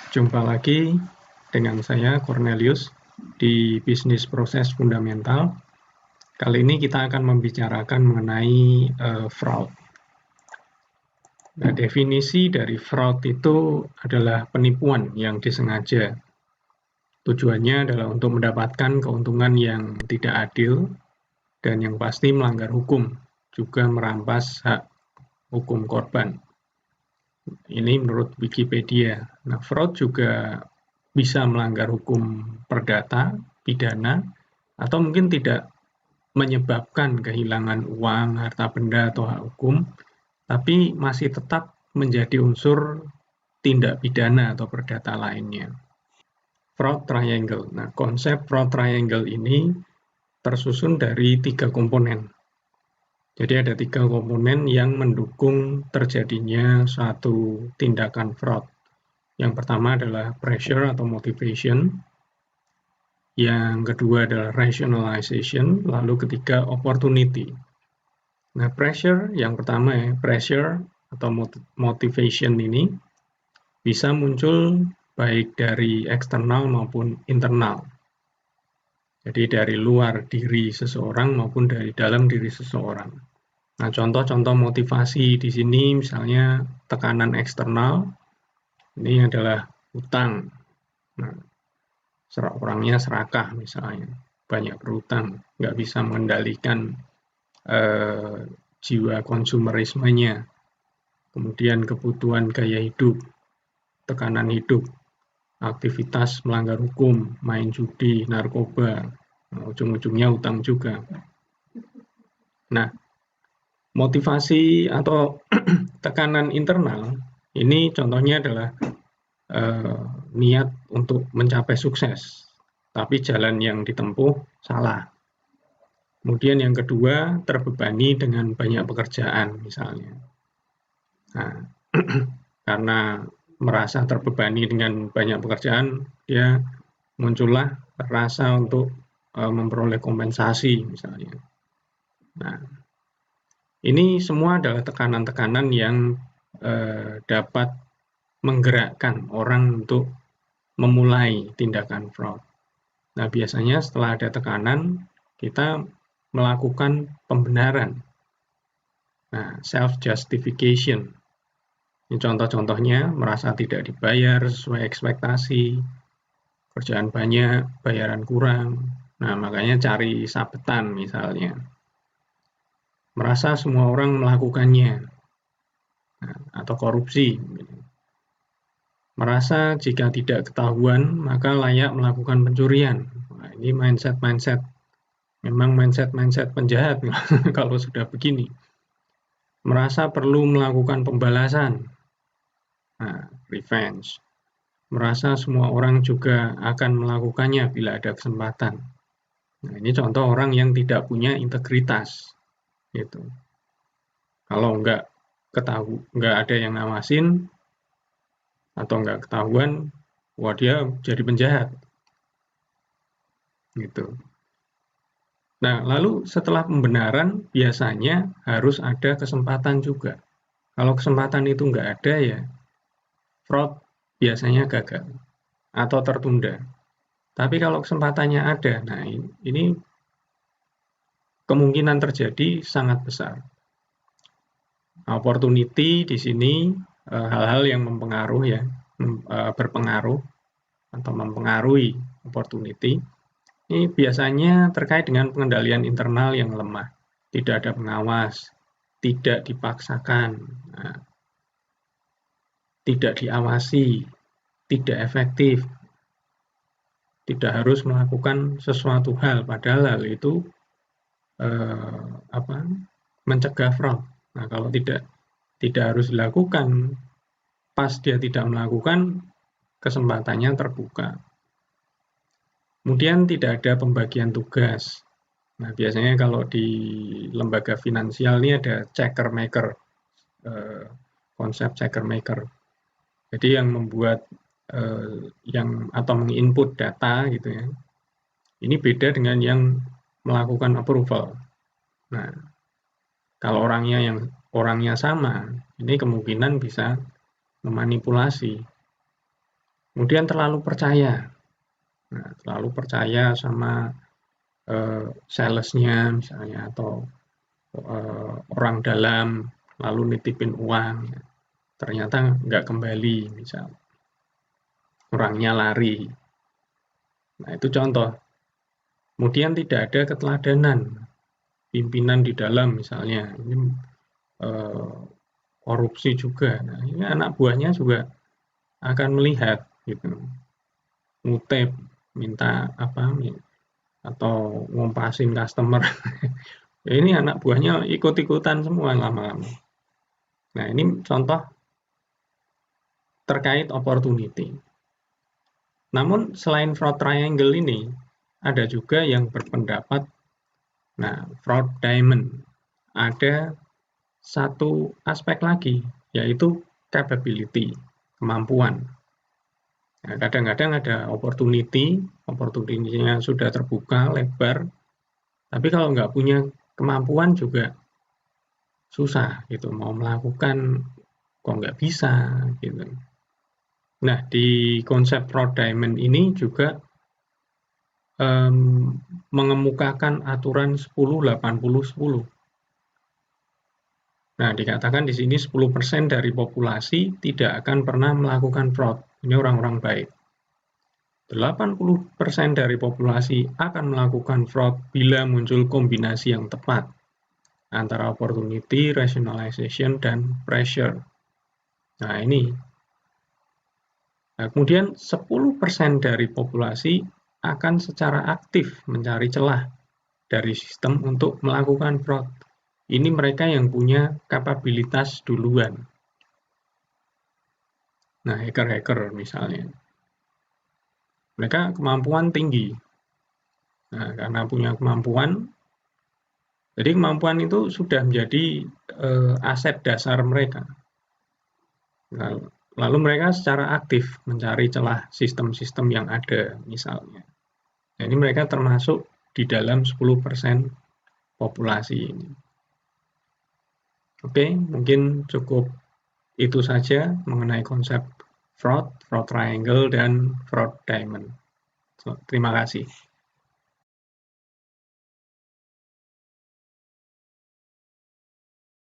Jumpa lagi dengan saya Cornelius di Bisnis Proses Fundamental. Kali ini kita akan membicarakan mengenai fraud. Nah, definisi dari fraud itu adalah penipuan yang disengaja. Tujuannya adalah untuk mendapatkan keuntungan yang tidak adil dan yang pasti melanggar hukum, juga merampas hak hukum korban. Ini menurut Wikipedia. Nah, fraud juga bisa melanggar hukum perdata, pidana, atau mungkin tidak menyebabkan kehilangan uang, harta benda, atau hak hukum, tapi masih tetap menjadi unsur tindak pidana atau perdata lainnya. Fraud triangle. Nah, konsep fraud triangle ini tersusun dari 3 komponen. Jadi ada 3 komponen yang mendukung terjadinya suatu tindakan fraud. Yang pertama adalah pressure atau motivation, yang kedua adalah rationalization, lalu ketiga opportunity. Nah, pressure yang pertama ya, pressure atau motivation ini bisa muncul baik dari eksternal maupun internal. Jadi dari luar diri seseorang maupun dari dalam diri seseorang. Nah, contoh-contoh motivasi di sini misalnya tekanan eksternal, ini adalah hutang. Nah, orangnya serakah misalnya, banyak berhutang, nggak bisa mengendalikan jiwa konsumerismenya. Kemudian kebutuhan gaya hidup, tekanan hidup, aktivitas melanggar hukum, main judi, narkoba, nah, ujung-ujungnya hutang juga. Nah, motivasi atau tekanan internal ini contohnya adalah niat untuk mencapai sukses, tapi jalan yang ditempuh salah. Kemudian yang kedua, terbebani dengan banyak pekerjaan misalnya. Nah, karena merasa terbebani dengan banyak pekerjaan, dia muncullah rasa untuk memperoleh kompensasi misalnya. Nah, ini semua adalah tekanan-tekanan yang dapat menggerakkan orang untuk memulai tindakan fraud. Nah, biasanya setelah ada tekanan, kita melakukan pembenaran. Nah, self-justification. Ini contoh-contohnya, merasa tidak dibayar sesuai ekspektasi, kerjaan banyak, bayaran kurang. Nah, makanya cari sabetan misalnya. Merasa semua orang melakukannya, atau korupsi. Merasa jika tidak ketahuan, maka layak melakukan pencurian. Nah, ini mindset-mindset, memang mindset-mindset penjahat kalau sudah begini. Merasa perlu melakukan pembalasan, nah, revenge. Merasa semua orang juga akan melakukannya bila ada kesempatan. Nah, ini contoh orang yang tidak punya integritas. Gitu. Kalau nggak ada yang ngawasin, atau nggak ketahuan, wah dia jadi penjahat. Gitu. Nah, lalu setelah pembenaran biasanya harus ada kesempatan juga. Kalau kesempatan itu nggak ada ya, fraud biasanya gagal atau tertunda. Tapi kalau kesempatannya ada, nah ini kemungkinan terjadi sangat besar. Opportunity di sini hal-hal yang berpengaruh atau mempengaruhi opportunity. Ini biasanya terkait dengan pengendalian internal yang lemah, tidak ada pengawas, tidak dipaksakan, tidak diawasi, tidak efektif, tidak harus melakukan sesuatu hal, padahal hal itu mencegah fraud. Nah, kalau tidak harus dilakukan, pas dia tidak melakukan, kesempatannya terbuka. Kemudian tidak ada pembagian tugas. Nah, biasanya kalau di lembaga finansial ini ada checker maker, konsep checker maker. Jadi yang membuat atau menginput data gitu ya. Ini beda dengan yang melakukan approval. Nah, kalau orangnya sama, ini kemungkinan bisa memanipulasi. Kemudian terlalu percaya. Nah, terlalu percaya sama salesnya misalnya, atau orang dalam, lalu nitipin uang, ternyata nggak kembali, misal orangnya lari. Nah, itu contoh. Kemudian tidak ada keteladanan pimpinan di dalam, misalnya ini korupsi juga. Nah, ini anak buahnya juga akan melihat gitu, ngutip, minta apa, atau ngompasin customer. Ini anak buahnya ikut-ikutan semua lama-lama. Nah, ini contoh terkait opportunity. Namun selain fraud triangle ini, ada juga yang berpendapat, nah, fraud diamond, ada satu aspek lagi, yaitu capability, kemampuan. Nah, kadang-kadang ada opportunity-nya sudah terbuka lebar, tapi kalau nggak punya kemampuan juga susah gitu, mau melakukan kok nggak bisa gitu. Nah, di konsep fraud diamond ini juga mengemukakan aturan 10-80-10. Nah, dikatakan di sini 10% dari populasi tidak akan pernah melakukan fraud. Ini orang-orang baik. 80% dari populasi akan melakukan fraud bila muncul kombinasi yang tepat antara opportunity, rationalization, dan pressure. Nah, ini. Nah, kemudian 10% dari populasi akan secara aktif mencari celah dari sistem untuk melakukan fraud. Ini mereka yang punya kapabilitas duluan. Nah, hacker-hacker misalnya. Mereka kemampuan tinggi. Nah, karena punya kemampuan, jadi kemampuan itu sudah menjadi aset dasar mereka. Lalu mereka secara aktif mencari celah sistem-sistem yang ada misalnya. Nah, ini mereka termasuk di dalam 10% populasi ini. Oke, mungkin cukup itu saja mengenai konsep fraud triangle, dan fraud diamond. Terima kasih.